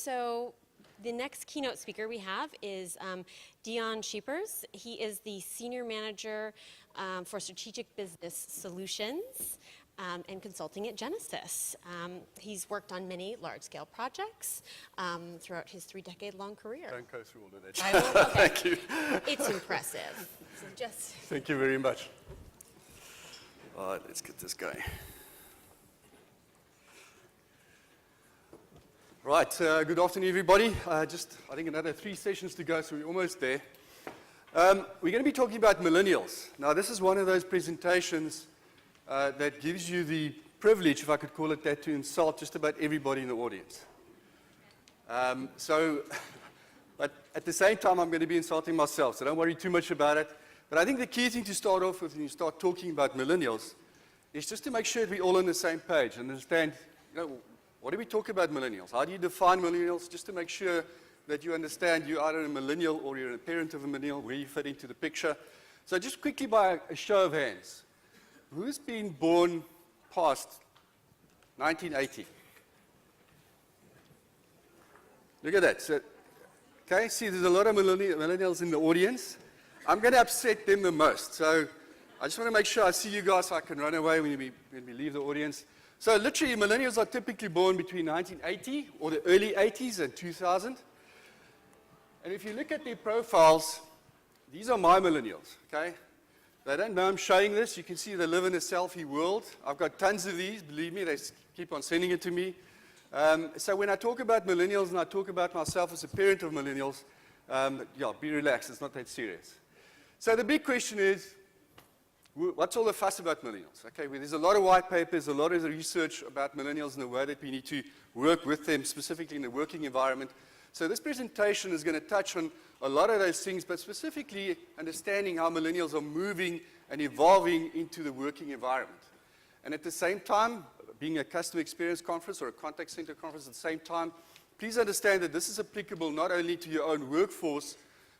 So the next keynote speaker we have is Deon Scheepers. He is the Senior Manager for Strategic Business Solutions and Consulting at Genesys. He's worked on many large-scale projects throughout his 3-decade-long career. Don't go through all of that. I will, okay. Thank you. It's impressive. So just Thank you very much. All right, let's get this going. Right, good afternoon, everybody. I think another 3 sessions to go, so we're almost there. We're going to be talking about millennials. Now, this is one of those presentations that gives you the privilege, if I could call it that, to insult just about everybody in the audience. But at the same time, I'm going to be insulting myself, so don't worry too much about it. But I think the key thing to start off with when you start talking about millennials is just to make sure that we're all on the same page and understand, what do we talk about millennials? How do you define millennials? Just to make sure that you understand you're either a millennial or you're a parent of a millennial, where you fit into the picture. So just quickly by a show of hands, who's been born past 1980? Look at that. So, okay, see there's a lot of millennials in the audience. I'm going to upset them the most. So I just want to make sure I see you guys so I can run away when we leave the audience. So literally, millennials are typically born between 1980 or the early 80s and 2000. And if you look at their profiles, these are my millennials, okay? They don't know I'm showing this. You can see they live in a selfie world. I've got tons of these. Believe me, they keep on sending it to me. So when I talk about millennials and I talk about myself as a parent of millennials, be relaxed. It's not that serious. So the big question is, what's all the fuss about millennials? Okay, well, there's a lot of white papers, a lot of research about millennials and the way that we need to work with them, specifically in the working environment. So this presentation is going to touch on a lot of those things, but specifically understanding how millennials are moving and evolving into the working environment. And at the same time, being a customer experience conference or a contact center conference at the same time, please understand that this is applicable not only to your own workforce,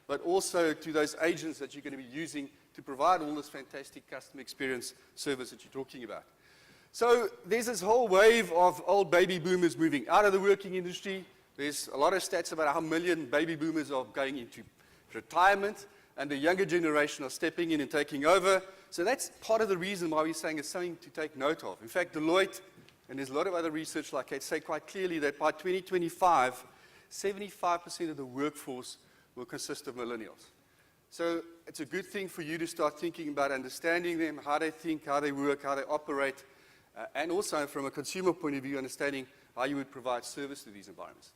but also to those agents that you're going to be using to provide all this fantastic customer experience service that you're talking about. So there's this whole wave of old baby boomers moving out of the working industry. There's a lot of stats about how million baby boomers are going into retirement, and the younger generation are stepping in and taking over. So that's part of the reason why we're saying it's something to take note of. In fact, Deloitte, and there's a lot of other research like I say quite clearly that by 2025, 75% of the workforce will consist of millennials. So it's a good thing for you to start thinking about understanding them, how they think, how they work, how they operate, and also from a consumer point of view, understanding how you would provide service to these environments.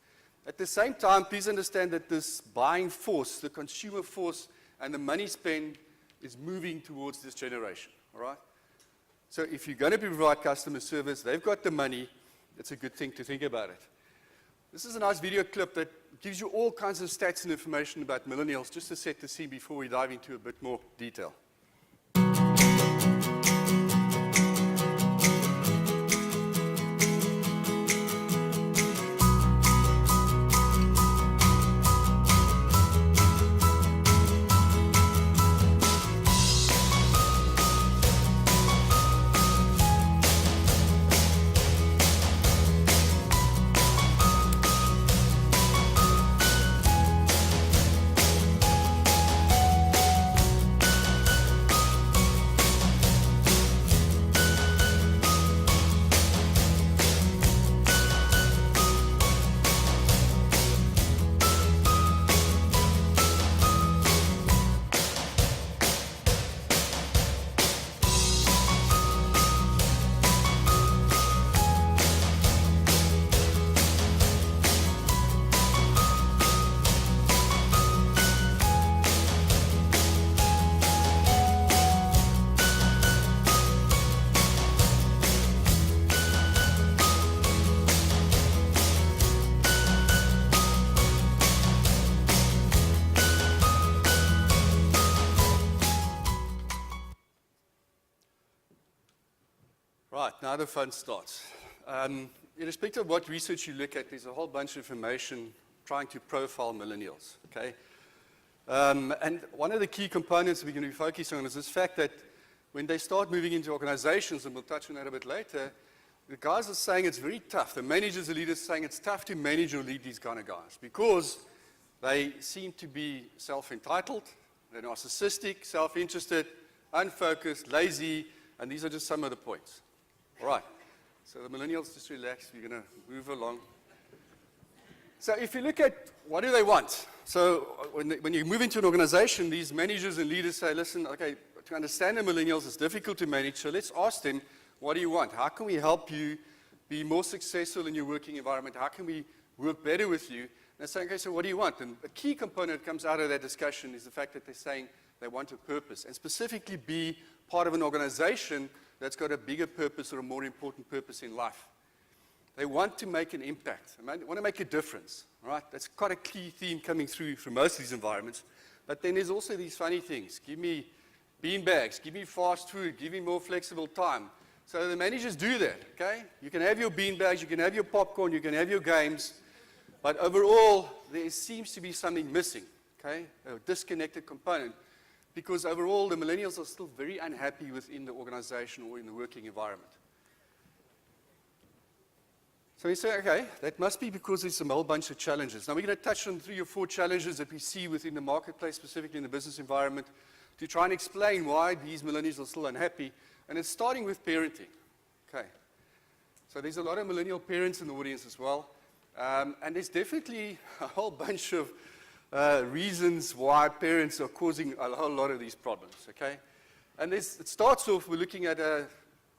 At the same time, please understand that this buying force, the consumer force, and the money spend is moving towards this generation, all right? So if you're going to provide customer service, they've got the money, it's a good thing to think about it. This is a nice video clip that gives you all kinds of stats and information about millennials, just to set the scene before we dive into a bit more detail. Right, now the fun starts. Irrespective of what research you look at, there's a whole bunch of information trying to profile millennials, okay? And one of the key components we're going to be focusing on is this fact that when they start moving into organizations, and we'll touch on that a bit later, the guys are saying it's very tough. The managers, the leaders are saying it's tough to manage or lead these kind of guys because they seem to be self-entitled, they're narcissistic, self-interested, unfocused, lazy, and these are just some of the points. All right. So the millennials, just relax. We're going to move along. So if you look at what do they want? So when you move into an organization, these managers and leaders say, listen, okay, to understand the millennials, it's difficult to manage, so let's ask them, what do you want? How can we help you be more successful in your working environment? How can we work better with you? And they're saying, okay, so what do you want? And a key component that comes out of that discussion is the fact that they're saying they want a purpose, and specifically be part of an organization that's got a bigger purpose or a more important purpose in life. They want to make an impact. They want to make a difference. All right? That's quite a key theme coming through from most of these environments. But then there's also these funny things. Give me beanbags, give me fast food, give me more flexible time. So the managers do that, okay? You can have your beanbags, you can have your popcorn, you can have your games, but overall, there seems to be something missing, okay? A disconnected component, because overall, the millennials are still very unhappy within the organization or in the working environment. So we say, okay, that must be because there's a whole bunch of challenges. Now we're going to touch on 3 or 4 challenges that we see within the marketplace, specifically in the business environment, to try and explain why these millennials are still unhappy. And it's starting with parenting. Okay. So there's a lot of millennial parents in the audience as well. And there's definitely a whole bunch of reasons why parents are causing a whole lot of these problems. Okay. And it starts off, we're looking at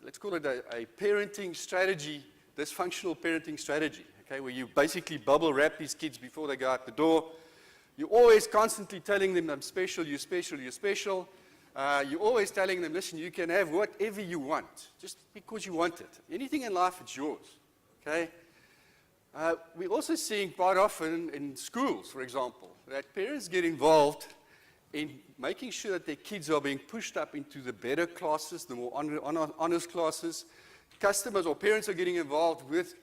let's call it a parenting strategy, dysfunctional parenting strategy, okay, where you basically bubble wrap these kids before they go out the door. You're always constantly telling them, I'm special, you're special, you're special. You're always telling them, listen, you can have whatever you want, just because you want it. Anything in life, it's yours, okay? We're also seeing quite often in schools, for example, that parents get involved in making sure that their kids are being pushed up into the better classes, the more honors classes. Customers or parents are getting involved with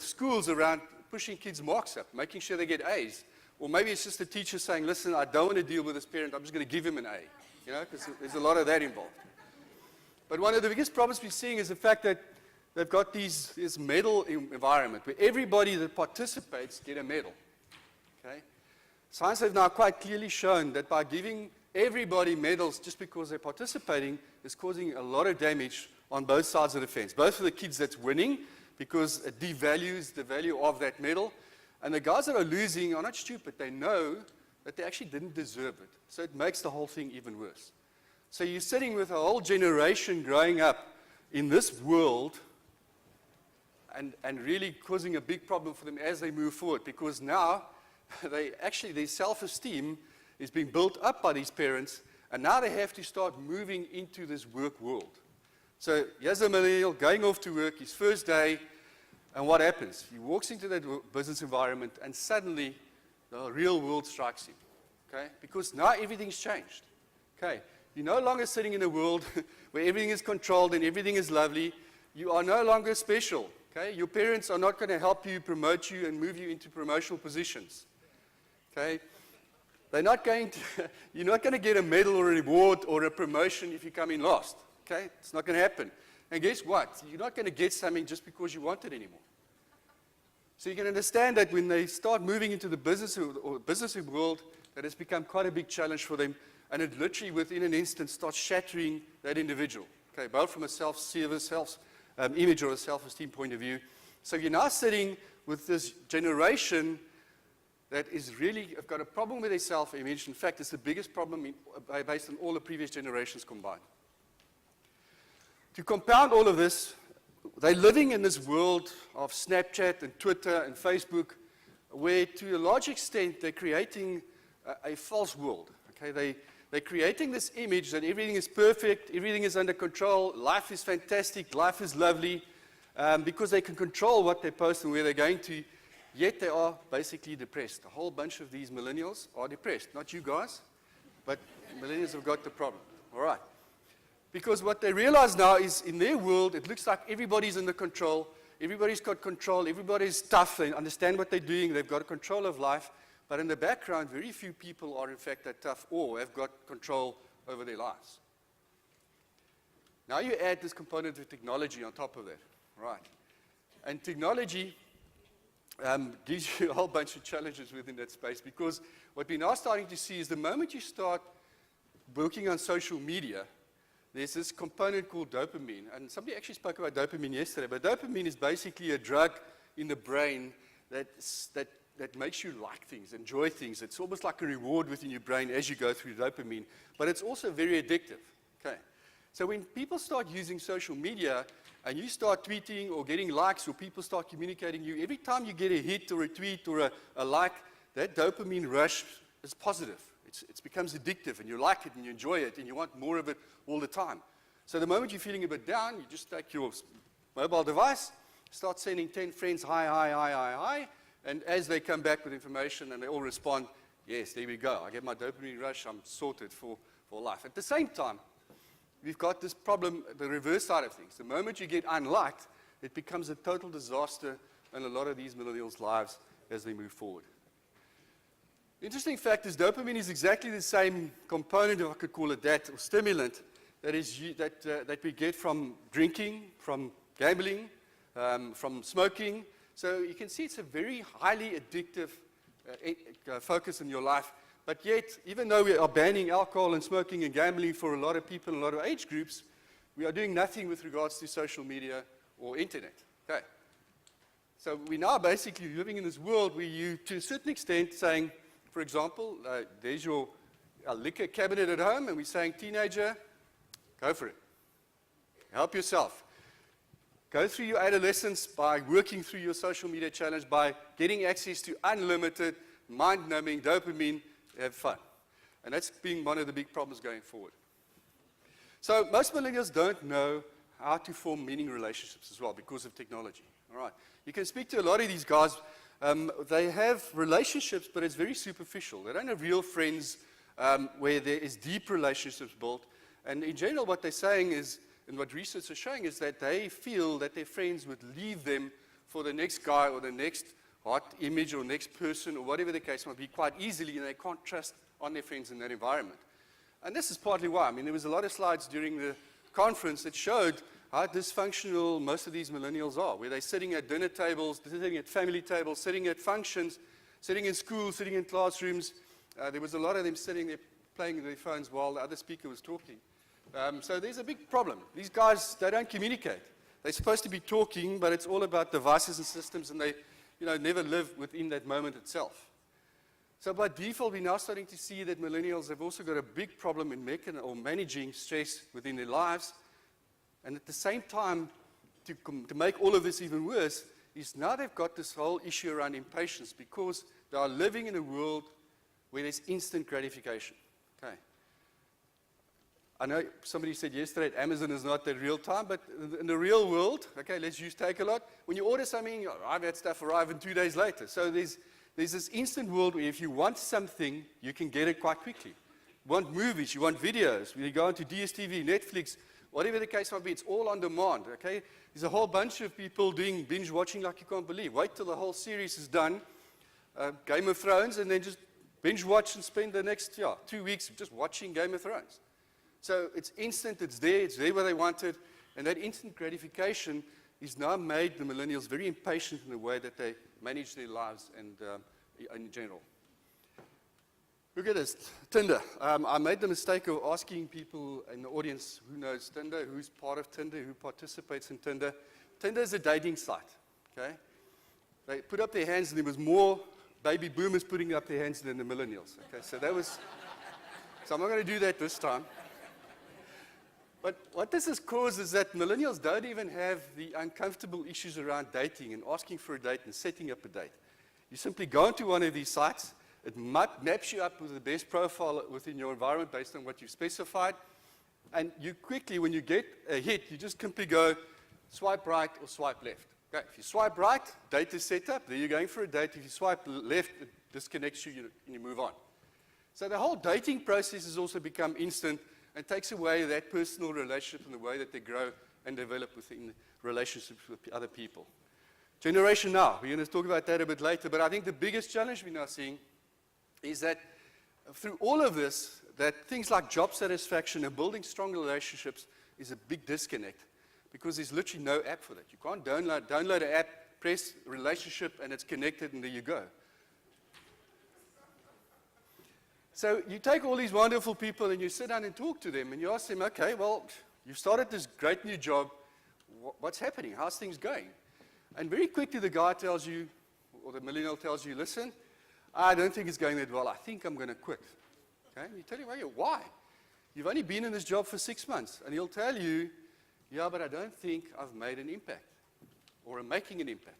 schools around pushing kids' marks up, making sure they get A's. Or maybe it's just the teacher saying, listen, I don't want to deal with this parent, I'm just going to give him an A. You know, because there's a lot of that involved. But one of the biggest problems we're seeing is the fact that they've got this medal environment where everybody that participates get a medal. Okay? Science has now quite clearly shown that by giving everybody medals just because they're participating is causing a lot of damage on both sides of the fence. Both for the kids that's winning, because it devalues the value of that medal, and the guys that are losing are not stupid. They know that they actually didn't deserve it. So it makes the whole thing even worse. So you're sitting with a whole generation growing up in this world and really causing a big problem for them as they move forward, because now their self-esteem is being built up by these parents, and now they have to start moving into this work world. So here's a millennial going off to work, his first day, and what happens? He walks into that business environment, and suddenly the real world strikes him, okay? Because now everything's changed, okay? You're no longer sitting in a world where everything is controlled and everything is lovely. You are no longer special, okay? Your parents are not going to help you, promote you, and move you into promotional positions, okay? You're not going to get a medal or a reward or a promotion if you come in last, okay? It's not going to happen. And guess what? You're not going to get something just because you want it anymore. So you can understand that when they start moving into the business world, that has become quite a big challenge for them, and it literally within an instant starts shattering that individual, okay, both from a self-service, image or a self-esteem point of view. So you're now sitting with this generation that is really have got a problem with their self-image. In fact, it's the biggest problem based on all the previous generations combined. To compound all of this, they're living in this world of Snapchat and Twitter and Facebook, where to a large extent they're creating a false world. Okay? They're creating this image that everything is perfect, everything is under control, life is fantastic, life is lovely, because they can control what they post and where they're going to, yet they are basically depressed. A whole bunch of these millennials are depressed. Not you guys, but millennials have got the problem. All right. Because what they realize now is in their world, it looks like everybody's under control, everybody's got control, everybody's tough, they understand what they're doing, they've got control of life, but in the background, very few people are in fact that tough or have got control over their lives. Now you add this component of technology on top of that, right? And technology gives you a whole bunch of challenges within that space, because what we're now starting to see is the moment you start working on social media, there's this component called dopamine. And somebody actually spoke about dopamine yesterday, but dopamine is basically a drug in the brain that makes you like things, enjoy things. It's almost like a reward within your brain as you go through dopamine, but it's also very addictive. Okay. So when people start using social media and you start tweeting or getting likes, or people start communicating you, every time you get a hit or a tweet or a like, that dopamine rush is positive. It becomes addictive, and you like it and you enjoy it and you want more of it all the time. So the moment you're feeling a bit down, you just take your mobile device, start sending 10 friends, hi, and as they come back with information and they all respond, yes, there we go. I get my dopamine rush, I'm sorted for life. At the same time, we've got this problem, the reverse side of things. The moment you get unliked, it becomes a total disaster in a lot of these millennials' lives as they move forward. Interesting fact is dopamine is exactly the same component, if I could call it that, or stimulant, that we get from drinking, from gambling, from smoking. So you can see it's a very highly addictive focus in your life. But yet, even though we are banning alcohol and smoking and gambling for a lot of people in a lot of age groups, we are doing nothing with regards to social media or internet. Okay. So we're now basically living in this world where you, to a certain extent, saying, for example, there's your liquor cabinet at home, and we're saying, teenager, go for it. Help yourself. Go through your adolescence by working through your social media challenge, by getting access to unlimited, mind-numbing dopamine. Have fun. And that's been one of the big problems going forward. So most millennials don't know how to form meaning relationships as well because of technology. All right. You can speak to a lot of these guys. They have relationships, but it's very superficial. They don't have real friends where there is deep relationships built. And in general, what they're saying is, and what research is showing, is that they feel that their friends would leave them for the next guy or the next hot image or next person or whatever the case might be quite easily, and they can't trust on their friends in that environment. And this is partly why. I mean, there was a lot of slides during the conference that showed how dysfunctional most of these millennials are, where they're sitting at dinner tables, sitting at family tables, sitting at functions, sitting in schools, sitting in classrooms. There was a lot of them sitting there playing with their phones while the other speaker was talking. So there's a big problem. These guys, they don't communicate. They're supposed to be talking, but it's all about devices and systems, and they never live within that moment itself. So by default, we're now starting to see that millennials have also got a big problem in managing stress within their lives. And at the same time, to make all of this even worse, is now they've got this whole issue around impatience, because they are living in a world where there's instant gratification. Okay. I know somebody said yesterday that Amazon is not the real time, but in the real world, okay, let's use Takealot. When you order something, I've had stuff arrive in 2 days later. So there's this instant world where if you want something, you can get it quite quickly. You want movies, you want videos, when you go into DSTV, Netflix, whatever the case might be, it's all on demand, okay? There's a whole bunch of people doing binge watching like you can't believe. Wait till the whole series is done, Game of Thrones, and then just binge watch and spend the next 2 weeks just watching Game of Thrones. So it's instant, it's there where they want it, and that instant gratification has now made the millennials very impatient in the way that they manage their lives and in general. Look at this, Tinder. I made the mistake of asking people in the audience who knows Tinder, who's part of Tinder, who participates in Tinder. Tinder is a dating site, okay? They put up their hands, and there was more baby boomers putting up their hands than the millennials, okay? So I'm not going to do that this time. But what this has caused is that millennials don't even have the uncomfortable issues around dating and asking for a date and setting up a date. You simply go into one of these sites. It maps you up with the best profile within your environment based on what you've specified. And you quickly, when you get a hit, you just simply go swipe right or swipe left. Okay. If you swipe right, date is set up. There you're going for a date. If you swipe left, it disconnects you and you move on. So the whole dating process has also become instant and takes away that personal relationship and the way that they grow and develop within relationships with other people. Generation Now, we're going to talk about that a bit later, but I think the biggest challenge we're now seeing is that through all of this, that things like job satisfaction and building strong relationships is a big disconnect because there's literally no app for that. You can't download an app, press relationship, and it's connected, and there you go. So you take all these wonderful people and you sit down and talk to them and you ask them, okay, well, you started this great new job. What's happening? How's things going? And very quickly the guy tells you, or the millennial tells you, listen, I don't think it's going that well. I think I'm going to quit. Okay? And you tell him, why? You've only been in this job for 6 months. And he'll tell you, yeah, but I don't think I've made an impact or am making an impact.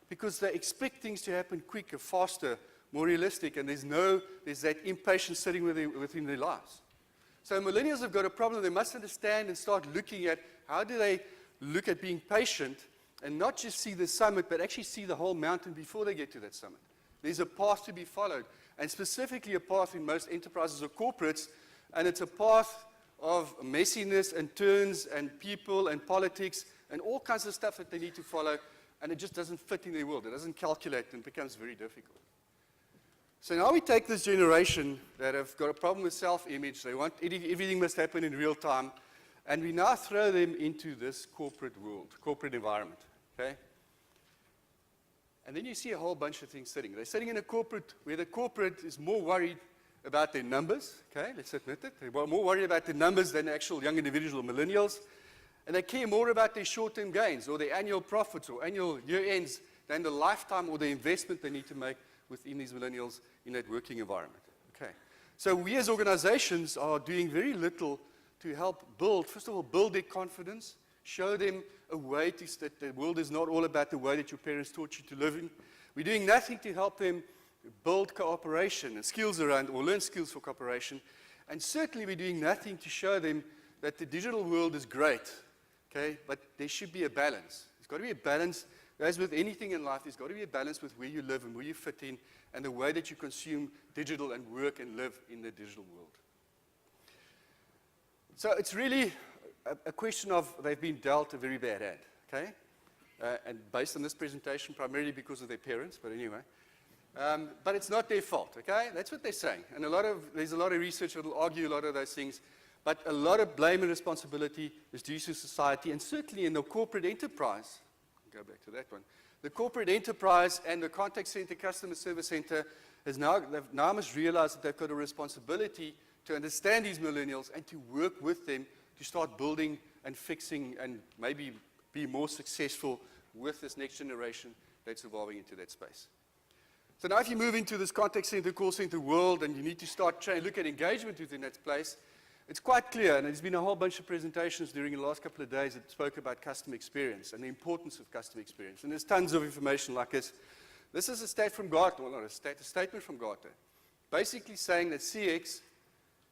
Because they expect things to happen quicker, faster, more realistic, and there's that impatience sitting within their lives. So millennials have got a problem. They must understand and start looking at how do they look at being patient and not just see the summit, but actually see the whole mountain before they get to that summit. There's a path to be followed, and specifically a path in most enterprises or corporates, and it's a path of messiness and turns and people and politics and all kinds of stuff that they need to follow, and it just doesn't fit in their world. It doesn't calculate and becomes very difficult. So now we take this generation that have got a problem with self-image. They want everything must happen in real time, and we now throw them into this corporate world, corporate environment. Okay? And then you see a whole bunch of things sitting. They're sitting in a corporate where the corporate is more worried about their numbers. Okay, let's admit it. They're more worried about their numbers than actual young individual millennials. And they care more about their short-term gains or their annual profits or annual year ends than the lifetime or the investment they need to make within these millennials in that working environment. Okay. So we as organizations are doing very little to help build, first of all, build their confidence, show them a way that the world is not all about the way that your parents taught you to live in. We're doing nothing to help them build cooperation and skills around, or learn skills for cooperation. And certainly we're doing nothing to show them that the digital world is great, okay? But there should be a balance. There's got to be a balance. As with anything in life, there's got to be a balance with where you live and where you fit in and the way that you consume digital and work and live in the digital world. So it's really a question of they've been dealt a very bad hand, okay? And based on this presentation, primarily because of their parents, but anyway. But it's not their fault, okay? That's what they're saying. And there's a lot of research that will argue a lot of those things. But a lot of blame and responsibility is due to society, and certainly in the corporate enterprise. Go back to that one. The corporate enterprise and the contact center, customer service center, now must realize that they've got a responsibility to understand these millennials and to work with them to start building and fixing and maybe be more successful with this next generation that's evolving into that space. So now if you move into this contact center, call center world, and you need to start look at engagement within that place, it's quite clear, and there's been a whole bunch of presentations during the last couple of days that spoke about customer experience and the importance of customer experience. And there's tons of information like this. This is a stat from Gartner, well, not a statement from Gartner, basically saying that CX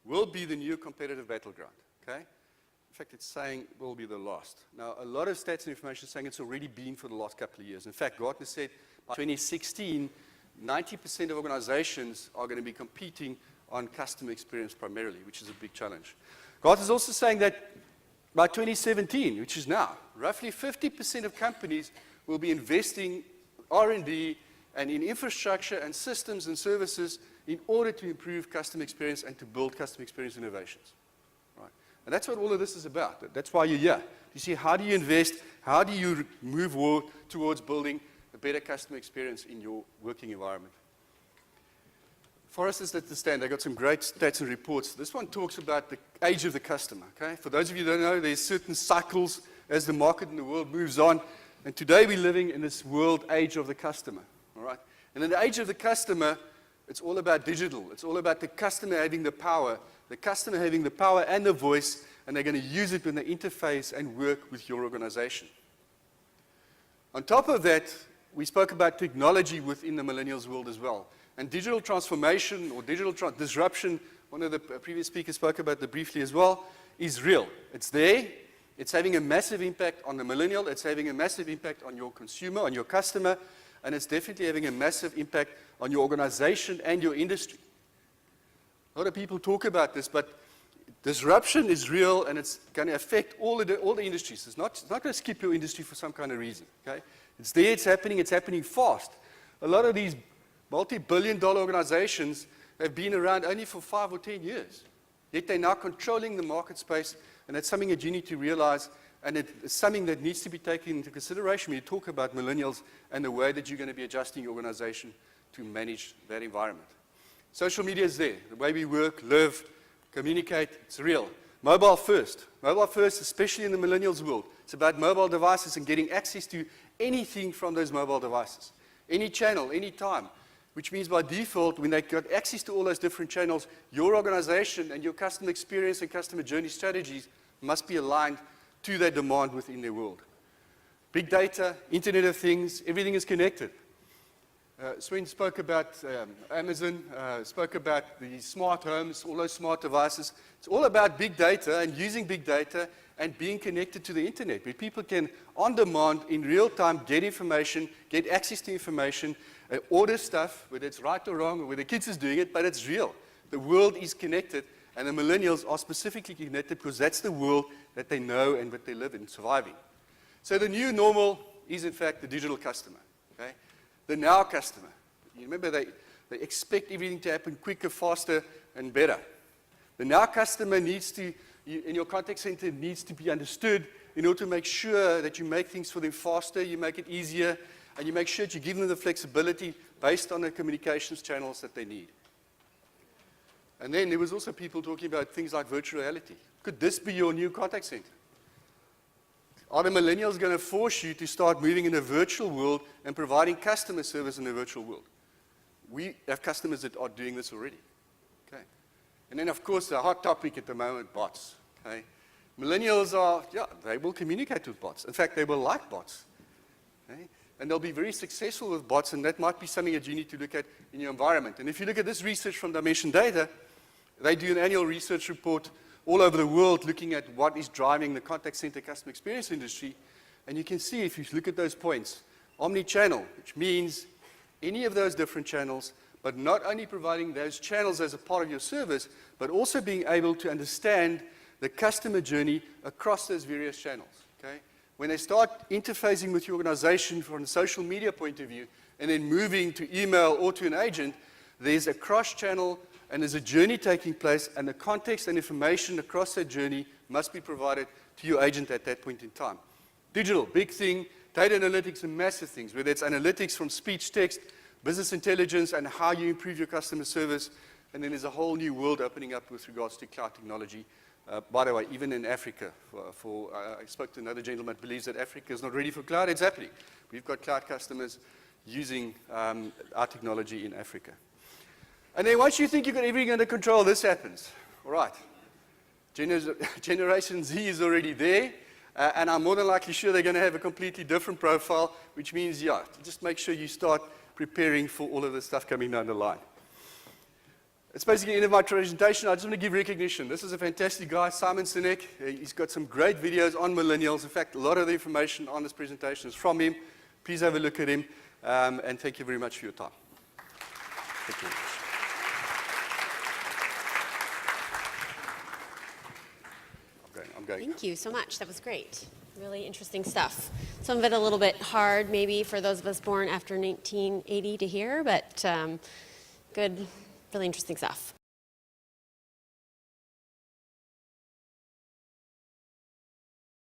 will be the new competitive battleground, okay? In fact, it's saying will be the last. Now, a lot of stats and information saying it's already been for the last couple of years. In fact, Gartner said by 2016, 90% of organizations are going to be competing on customer experience primarily, which is a big challenge. Gartner is also saying that by 2017, which is now, roughly 50% of companies will be investing R&D and in infrastructure and systems and services in order to improve customer experience and to build customer experience innovations. Right? And that's what all of this is about. That's why you're here. You see, how do you invest? How do you move towards building a better customer experience in your working environment? Forresters at the stand, they got some great stats and reports. This one talks about the age of the customer. Okay? For those of you who don't know, there's certain cycles as the market in the world moves on. And today we're living in this world age of the customer. All right? And in the age of the customer, it's all about digital. It's all about the customer having the power and the voice, and they're going to use it when they interface and work with your organization. On top of that, we spoke about technology within the millennials world as well. And digital transformation or digital disruption, one of the previous speakers spoke about that briefly as well, is real. It's there. It's having a massive impact on the millennial. It's having a massive impact on your consumer, on your customer, and it's definitely having a massive impact on your organization and your industry. A lot of people talk about this, but disruption is real, and it's going to affect all the industries. It's not going to skip your industry for some kind of reason. Okay? It's there, it's happening fast. A lot of these multi-billion-dollar organizations have been around only for 5 or 10 years. Yet they're now controlling the market space And that's something that you need to realize, and it's something that needs to be taken into consideration when you talk about millennials and the way that you're going to be adjusting your organization to manage that environment. Social media is there. The way we work, live, communicate, it's real. Mobile first. Mobile first, especially in the millennials world. It's about mobile devices and getting access to anything from those mobile devices. Any channel, any time. Which means by default, when they got access to all those different channels, your organization and your customer experience and customer journey strategies must be aligned to that demand within their world. Big data, Internet of Things, everything is connected. Sven spoke about Amazon, spoke about the smart homes, all those smart devices. It's all about big data and using big data and being connected to the internet, where people can, on demand, in real time, get information, get access to information, order stuff, whether it's right or wrong, or whether kids is doing it, but it's real. The world is connected, and the millennials are specifically connected because that's the world that they know and that they live in, surviving. So the new normal is, in fact, the digital customer. Okay? The now customer. You remember, they expect everything to happen quicker, faster, and better. The now customer needs to, in your contact center, needs to be understood in order to make sure that you make things for them faster, you make it easier, and you make sure that you give them the flexibility based on the communications channels that they need. And then there was also people talking about things like virtual reality. Could this be your new contact center? Are the millennials going to force you to start moving in a virtual world and providing customer service in a virtual world? We have customers that are doing this already. Okay. And then, of course, the hot topic at the moment, bots. Okay. Millennials are, they will communicate with bots. In fact, they will like bots. Okay. And they'll be very successful with bots, and that might be something that you need to look at in your environment. And if you look at this research from Dimension Data, they do an annual research report all over the world looking at what is driving the contact center customer experience industry. And you can see, if you look at those points, omni-channel, which means any of those different channels, but not only providing those channels as a part of your service, but also being able to understand the customer journey across those various channels. Okay? When they start interfacing with your organization from a social media point of view, and then moving to email or to an agent, there's a cross-channel and there's a journey taking place, and the context and information across that journey must be provided to your agent at that point in time. Digital, big thing. Data analytics are massive things, whether it's analytics from speech, text, business intelligence, and how you improve your customer service. And then there's a whole new world opening up with regards to cloud technology. By the way, even in Africa, I spoke to another gentleman who believes that Africa is not ready for cloud. It's happening. We've got cloud customers using our technology in Africa. And then once you think you've got everything under control, this happens. All right. Generation Z is already there, and I'm more than likely sure they're going to have a completely different profile, which means, just make sure you start preparing for all of this stuff coming down the line. It's basically the end of my presentation. I just want to give recognition. This is a fantastic guy, Simon Sinek. He's got some great videos on millennials. In fact, a lot of the information on this presentation is from him. Please have a look at him, and thank you very much for your time. Thank you. Thank you so much. That was great. Really interesting stuff. Some of it a little bit hard, maybe, for those of us born after 1980 to hear, but good, really interesting stuff.